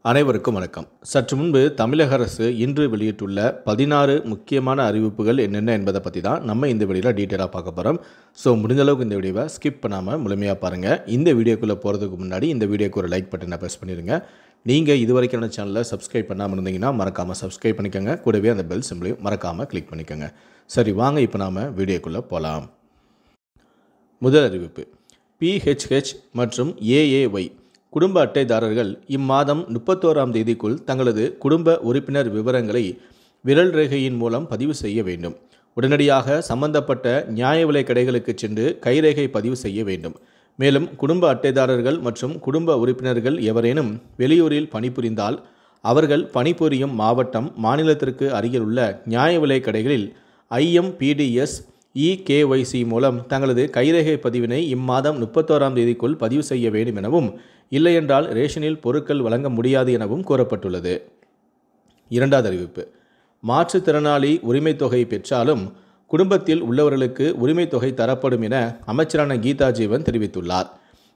அனைவருக்கும் வணக்கம். சற்று முன்பு தமிழக அரசு இன்று வெளியிட்டுள்ள 16 முக்கியமான அறிவிப்புகள் என்னென்ன என்பதை பற்றி தான் நம்ம இந்த வீடியோவில் டீட்டெயிலாக பார்க்க போகிறோம். ஸோ முடிஞ்ச அளவுக்கு இந்த வீடியோவை ஸ்கிப் பண்ணாமல் முழுமையாக பாருங்கள். இந்த வீடியோக்குள்ளே போகிறதுக்கு முன்னாடி இந்த வீடியோக்கு ஒரு லைக் பட்டனை ப்ரெஸ் பண்ணிடுங்க. நீங்கள் இது வரைக்கும் நம்ம சேனலை சப்ஸ்கிரைப் பண்ணாமல் இருந்தீங்கன்னா மறக்காமல் சப்ஸ்கிரைப் பண்ணிக்கோங்க. கூடவே அந்த பெல் சிம்பிளையும் மறக்காமல் கிளிக் பண்ணிக்கோங்க. சரி, வாங்க இப்போ நாம் வீடியோக்குள்ளே போகலாம். முதல் அறிவிப்பு, PHH மற்றும் AAY குடும்ப அட்டைதாரர்கள் இம்மாதம் 31ஆம் தேதிக்குள் தங்களது குடும்ப உறுப்பினர் விவரங்களை விரல் ரேகையின் மூலம் பதிவு செய்ய வேண்டும். உடனடியாக சம்பந்தப்பட்ட நியாய விலைக் கடைகளுக்கு சென்று கைரேகை பதிவு செய்ய வேண்டும். மேலும் குடும்ப அட்டைதாரர்கள் மற்றும் குடும்ப உறுப்பினர்கள் எவரேனும் வெளியூரில் பணிபுரிந்தால் அவர்கள் பணிபுரியும் மாவட்டம், மாநிலத்திற்கு அருகிலுள்ள நியாய விலைக் கடைகளில் IMPDS EKYC மூலம் தங்களது கைரேகை பதிவினை இம்மாதம் 31ஆம் தேதிக்குள் பதிவு செய்ய வேண்டும் எனவும், இல்லையென்றால் ரேஷனில் பொருட்கள் வழங்க முடியாது எனவும் கூறப்பட்டுள்ளது. இரண்டாவது அறிவிப்பு, மாற்றுத்திறனாளி உரிமைத் தொகை பெற்றாலும் குடும்பத்தில் உள்ளவர்களுக்கு உரிமைத் தொகை தரப்படும் என அமைச்சரான கீதா ஜீவன் தெரிவித்துள்ளார்.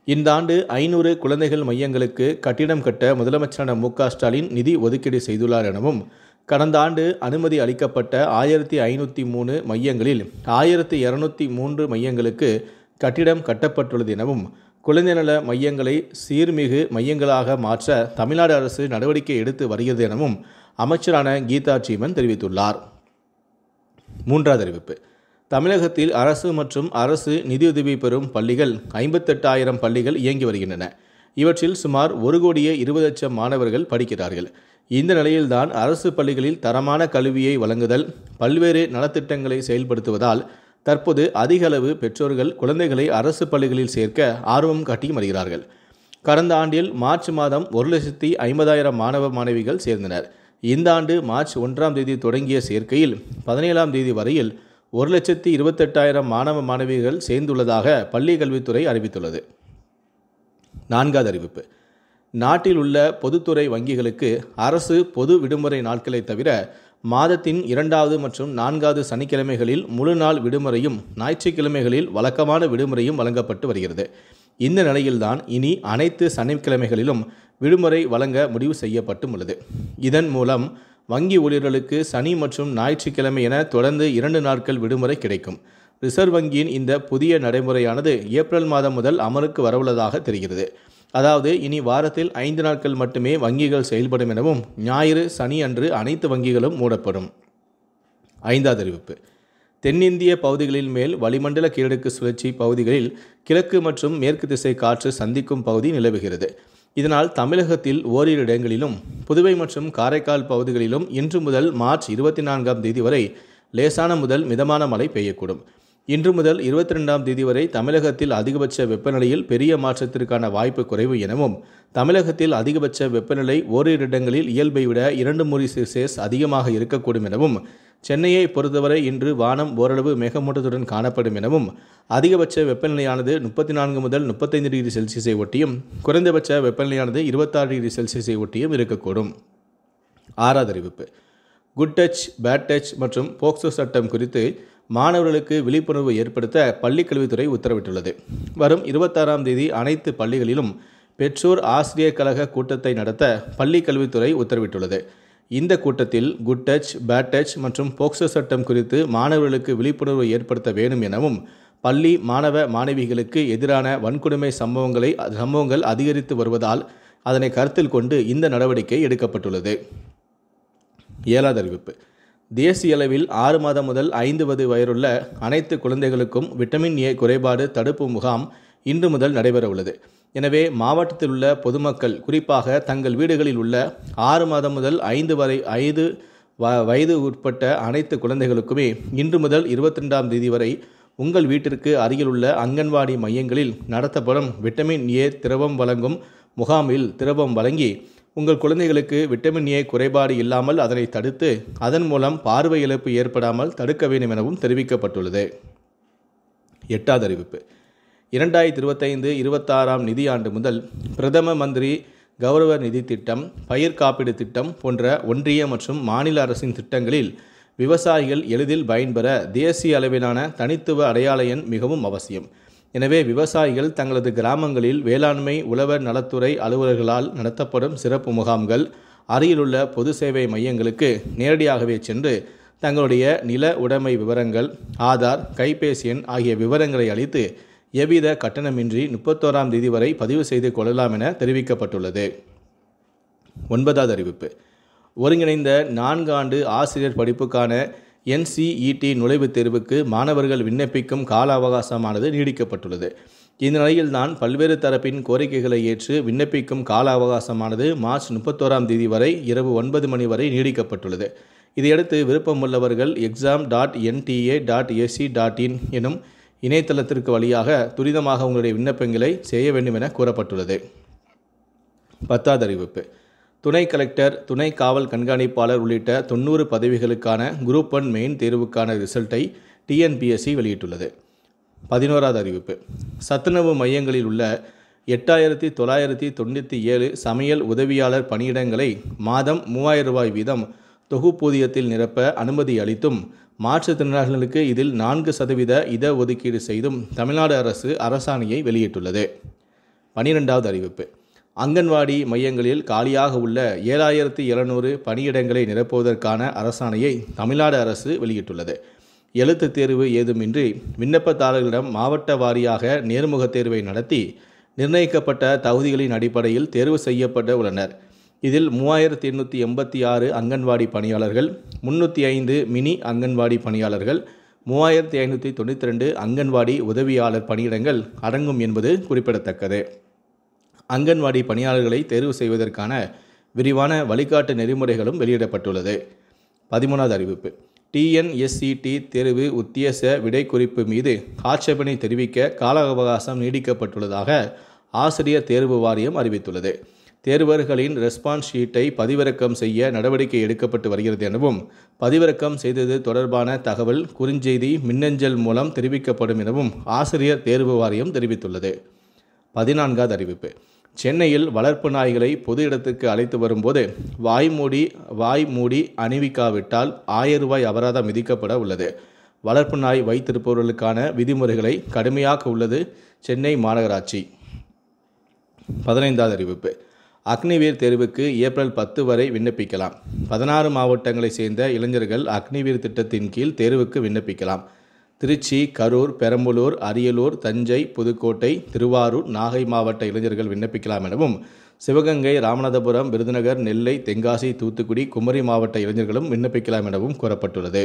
இந்த ஆண்டு 500 குழந்தைகள் மையங்களுக்கு கட்டிடம் கட்ட முதலமைச்சரான MK ஸ்டாலின் நிதி ஒதுக்கீடு செய்துள்ளார் எனவும், கடந்த ஆண்டு அனுமதி அளிக்கப்பட்ட 1503 மையங்களில் 1203 மையங்களுக்கு கட்டிடம் கட்டப்பட்டுள்ளது எனவும், குழந்தை நல மையங்களை சீர்மிகு மையங்களாக மாற்ற தமிழ்நாடு அரசு நடவடிக்கை எடுத்து வருகிறது எனவும் அமைச்சரான கீதா ஜீவன் தெரிவித்துள்ளார். மூன்றாவது அறிவிப்பு, தமிழகத்தில் அரசு மற்றும் அரசு நிதியுதவி பெறும் பள்ளிகள் 58,000 பள்ளிகள் இயங்கி வருகின்றன. இவற்றில் சுமார் 1,20,00,000 மாணவர்கள் படிக்கிறார்கள். இந்த நிலையில்தான் அரசு பள்ளிகளில் தரமான கல்வியை வழங்குதல், பல்வேறு நலத்திட்டங்களை செயல்படுத்துவதால் தற்போது அதிக அளவு பெற்றோர்கள் குழந்தைகளை அரசு பள்ளிகளில் சேர்க்க ஆர்வம் காட்டி வருகிறார்கள். கடந்த ஆண்டில் மார்ச் மாதம் 1,50,000 மாணவ மாணவிகள் சேர்ந்தனர். இந்த ஆண்டு மார்ச் 1ஆம் தேதி தொடங்கிய சேர்க்கையில் 17ஆம் தேதி வரையில் 1,28,000 மாணவ மாணவிகள் சேர்ந்துள்ளதாக பள்ளி கல்வித்துறை அறிவித்துள்ளது. நான்காவது அறிவிப்பு, நாட்டில் உள்ள பொதுத்துறை வங்கிகளுக்கு அரசு பொது விடுமுறை நாட்களை தவிர மாதத்தின் 2வது மற்றும் 4வது சனிக்கிழமைகளில் முழு நாள் விடுமுறையும் ஞாயிற்றுக்கிழமைகளில் வழக்கமான விடுமுறையும் வழங்கப்பட்டு வருகிறது. இந்த நிலையில்தான் இனி அனைத்து சனிக்கிழமைகளிலும் விடுமுறை வழங்க முடிவு செய்யப்பட்டும் உள்ளது. இதன் மூலம் வங்கி ஊழியர்களுக்கு சனி மற்றும் ஞாயிற்றுக்கிழமை என தொடர்ந்து 2 நாட்கள் விடுமுறை கிடைக்கும். ரிசர்வ் வங்கியின் இந்த புதிய நடைமுறையானது ஏப்ரல் மாதம் முதல் அமலுக்கு வரவுள்ளதாக தெரிகிறது. அதாவது இனி வாரத்தில் 5 நாட்கள் மட்டுமே வங்கிகள் செயல்படும் எனவும், ஞாயிறு சனி அன்று அனைத்து வங்கிகளும் மூடப்படும். ஐந்தாவது அறிவிப்பு, தென்னிந்திய பகுதிகளில் மேல் வளிமண்டல கீழடுக்கு சுழற்சி பகுதிகளில் கிழக்கு மற்றும் மேற்கு திசை காற்று சந்திக்கும் பகுதி நிலவுகிறது. இதனால் தமிழகத்தில் ஓரிரு இடங்களிலும் புதுவை மற்றும் காரைக்கால் பகுதிகளிலும் இன்று முதல் மார்ச் 24ஆம் தேதி வரை லேசான முதல் மிதமான மழை பெய்யக்கூடும். இன்று முதல் 22ஆம் தேதி வரை தமிழகத்தில் அதிகபட்ச வெப்பநிலையில் பெரிய மாற்றத்திற்கான வாய்ப்பு குறைவு எனவும், தமிழகத்தில் அதிகபட்ச வெப்பநிலை ஓரிரு இடங்களில் இயல்பை விட 2°C அதிகமாக இருக்கக்கூடும் எனவும், சென்னையை பொறுத்தவரை இன்று வானம் ஓரளவு மேகமூட்டத்துடன் காணப்படும் எனவும், அதிகபட்ச வெப்பநிலையானது 34 முதல் 35°C ஒட்டியும், குறைந்தபட்ச வெப்பநிலையானது 26°C ஒட்டியும் இருக்கக்கூடும். ஆறாவது அறிவிப்பு, குட் டச், பேட் டச் மற்றும் போக்சோ சட்டம் குறித்து மாணவர்களுக்கு விழிப்புணர்வு ஏற்படுத்த பள்ளிக்கல்வித்துறை உத்தரவிட்டுள்ளது. வரும் 26ஆம் தேதி அனைத்து பள்ளிகளிலும் பெற்றோர் ஆசிரியர் கழக கூட்டத்தை நடத்த பள்ளிக்கல்வித்துறை உத்தரவிட்டுள்ளது. இந்த கூட்டத்தில் குட் டச், பேட் டச் மற்றும் போக்சோ சட்டம் குறித்து மாணவர்களுக்கு விழிப்புணர்வு ஏற்படுத்த வேண்டும் எனவும், பள்ளி மாணவ மாணவிகளுக்கு எதிரான வன்கொடுமை சம்பவங்கள் அதிகரித்து வருவதால் அதனை கருத்தில் கொண்டு இந்த நடவடிக்கை எடுக்கப்பட்டுள்ளது. ஏழாவது அறிவிப்பு, தேசிய அளவில் 6 மாதம் முதல் 5 வயதுள்ள அனைத்து குழந்தைகளுக்கும் விட்டமின் A குறைபாடு தடுப்பு முகாம் இன்று முதல் நடைபெற உள்ளது. எனவே மாவட்டத்தில் உள்ள பொதுமக்கள், குறிப்பாக தங்கள் வீடுகளில் உள்ள 6 மாதம் முதல் 5 வயது உட்பட்ட அனைத்து குழந்தைகளுக்குமே இன்று முதல் 22ஆம் தேதி வரை உங்கள் வீட்டிற்கு அருகிலுள்ள அங்கன்வாடி மையங்களில் நடத்தப்படும் விட்டமின் A திரவம் வழங்கும் முகாமில் திரவம் வழங்கி உங்கள் குழந்தைகளுக்கு விட்டமின் A குறைபாடு இல்லாமல் அதனை தடுத்து அதன் மூலம் பார்வை இழப்பு ஏற்படாமல் தடுக்க வேண்டும் எனவும் தெரிவிக்கப்பட்டுள்ளது. எட்டாவது அறிவிப்பு, 2025-26ஆம் நிதியாண்டு முதல் பிரதம மந்திரி கௌரவ நிதி திட்டம், பயிர் காப்பீடு திட்டம் போன்ற ஒன்றிய மற்றும் மாநில அரசின் திட்டங்களில் விவசாயிகள் எளிதில் பயன்பெற தேசிய அளவிலான தனித்துவ அடையாள எண் மிகவும் அவசியம். எனவே விவசாயிகள் தங்களது கிராமங்களில் வேளாண்மை உழவர் நலத்துறை அலுவலர்களால் நடத்தப்படும் சிறப்பு முகாம்கள், அருகிலுள்ள பொது சேவை மையங்களுக்கு நேரடியாகவே சென்று தங்களுடைய நில உடைமை விவரங்கள், ஆதார், கைபேசி எண் ஆகிய விவரங்களை அளித்து எவ்வித கட்டணமின்றி 31ஆம் தேதி வரை பதிவு செய்து கொள்ளலாம் என தெரிவிக்கப்பட்டுள்ளது. 9வது அறிவிப்பு. ஒருங்கிணைந்த 4 ஆண்டு ஆசிரியர் படிப்புக்கான NCET நுழைவுத் தேர்வுக்கு மாணவர்கள் விண்ணப்பிக்கும் கால அவகாசமானது நீடிக்கப்பட்டுள்ளது. இந்த நிலையில்தான் பல்வேறு தரப்பின் கோரிக்கைகளை ஏற்று விண்ணப்பிக்கும் கால அவகாசமானது மார்ச் 31ஆம் தேதி வரை இரவு 9 மணி வரை நீடிக்கப்பட்டுள்ளது. இதையடுத்து விருப்பமுள்ளவர்கள் exam.nta.ac.in எனும் இணையதளத்திற்கு வழியாக துரிதமாக உங்களுடைய விண்ணப்பங்களை செய்ய வேண்டும் என கூறப்பட்டுள்ளது. 10வது அறிவிப்பு. துணை கலெக்டர், துணை காவல் கண்காணிப்பாளர் உள்ளிட்ட 90 பதவிகளுக்கான குரூப் 1 மெயின் தேர்வுக்கான ரிசல்ட்டை TNPSC வெளியிட்டுள்ளது. 11வது அறிவிப்பு. சத்துணவு மையங்களில் உள்ள 8997 சமையல் உதவியாளர் பணியிடங்களை மாதம் ரூ.3000 வீதம் தொகுப்பூதியத்தில் நிரப்ப அனுமதி அளித்தும் மாற்றுத்திறனாளிகளுக்கு இதில் 4% இடஒதுக்கீடு செய்தும் தமிழ்நாடு அரசு அரசாணையை வெளியிட்டுள்ளது. 12வது அறிவிப்பு. அங்கன்வாடி மையங்களில் காலியாக உள்ள 7700 பணியிடங்களை நிரப்புவதற்கான அரசாணையை தமிழ்நாடு அரசு வெளியிட்டுள்ளது. எழுத்துத் தேர்வு ஏதுமின்றி விண்ணப்பதாரர்களிடம் மாவட்ட வாரியாக நேர்முகத் தேர்வை நடத்தி நிர்ணயிக்கப்பட்ட தகுதிகளின் அடிப்படையில் தேர்வு செய்யப்பட உள்ளனர். இதில் 3886 அங்கன்வாடி பணியாளர்கள், 305 மினி அங்கன்வாடி பணியாளர்கள், 3592 அங்கன்வாடி உதவியாளர் பணியிடங்கள் அடங்கும் என்பது குறிப்பிடத்தக்கது. அங்கன்வாடி பணியாளர்களை தேர்வு செய்வதற்கான விரிவான வழிகாட்டு நெறிமுறைகளும் வெளியிடப்பட்டுள்ளது. 13வது அறிவிப்பு. TNSET தேர்வு உத்தேச விடைக்குறிப்பு மீது ஆட்சேபனை தெரிவிக்க கால அவகாசம் நீடிக்கப்பட்டுள்ளதாக ஆசிரியர் தேர்வு வாரியம் அறிவித்துள்ளது. தேர்வர்களின் ரெஸ்பான்ஸ் ஷீட்டை பதிவிறக்கம் செய்ய நடவடிக்கை எடுக்கப்பட்டு வருகிறது எனவும் பதிவிறக்கம் செய்தது தொடர்பான தகவல் குறுஞ்செய்தி, மின்னஞ்சல் மூலம் தெரிவிக்கப்படும் எனவும் ஆசிரியர் தேர்வு வாரியம் தெரிவித்துள்ளது. 14வது அறிவிப்பு. சென்னையில் வளர்ப்பு நாய்களை பொது இடத்துக்கு அழைத்து வரும்போது வாய்மூடி அணிவிக்காவிட்டால் ரூ.1000 அபராதம் விதிக்கப்பட உள்ளது. வளர்ப்பு நாய் வைத்திருப்பவர்களுக்கான விதிமுறைகளை கடுமையாக்க உள்ளது சென்னை மாநகராட்சி. 15வது அறிவிப்பு. அக்னிவீர் தேர்வுக்கு ஏப்ரல் 10 வரை விண்ணப்பிக்கலாம். 16 மாவட்டங்களைச் சேர்ந்த இளைஞர்கள் அக்னிவீர் திட்டத்தின் கீழ் தேர்வுக்கு விண்ணப்பிக்கலாம். திருச்சி, கரூர், பெரம்பலூர், அரியலூர், தஞ்சை, புதுக்கோட்டை, திருவாரூர், நாகை மாவட்ட இளைஞர்கள் விண்ணப்பிக்கலாம் எனவும் சிவகங்கை, ராமநாதபுரம், விருதுநகர், நெல்லை, தென்காசி, தூத்துக்குடி, குமரி மாவட்ட இளைஞர்களும் விண்ணப்பிக்கலாம் எனவும் கூறப்பட்டுள்ளது.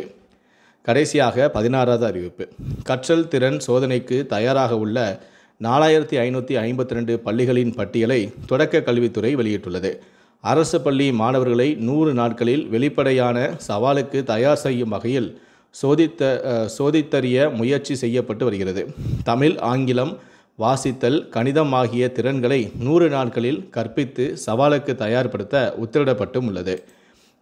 கடைசியாக 16வது அறிவிப்பு. கற்றல் திறன் சோதனைக்கு தயாராக உள்ள 4552 பள்ளிகளின் பட்டியலை தொடக்க கல்வித்துறை வெளியிட்டுள்ளது. அரசு பள்ளி மாணவர்களை 100 நாட்களில் வெளிப்படையான சவாலுக்கு தயார் செய்யும் வகையில் சோதித்தறிய முயற்சி செய்யப்பட்டு வருகிறது. தமிழ், ஆங்கிலம், வாசித்தல், கணிதம் ஆகிய திறன்களை 100 நாட்களில் கற்பித்து சவாலுக்கு தயார்படுத்த உத்தரவிடப்பட்டும் உள்ளது.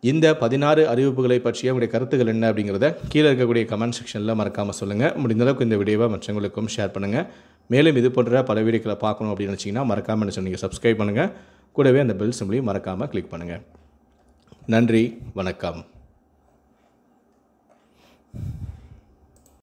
இந்த 16 அறிவிப்புகளை பற்றிய உங்களுடைய கருத்துக்கள் என்ன அப்படிங்கிறத கீழே இருக்கக்கூடிய கமெண்ட் செக்ஷனில் மறக்காமல் சொல்லுங்கள். முடிந்தளவுக்கு இந்த வீடியோவை மற்றவங்களுக்கும் ஷேர் பண்ணுங்கள். மேலும் இது போன்ற பல வீடியோக்களை பார்க்கணும் அப்படின்னு நினச்சிங்கன்னா மறக்காமல் என்ன சொன்னீங்க சப்ஸ்கிரைப் பண்ணுங்கள். கூடவே அந்த பெல் சிம்பிளையும் மறக்காமல் கிளிக் பண்ணுங்கள். நன்றி, வணக்கம்.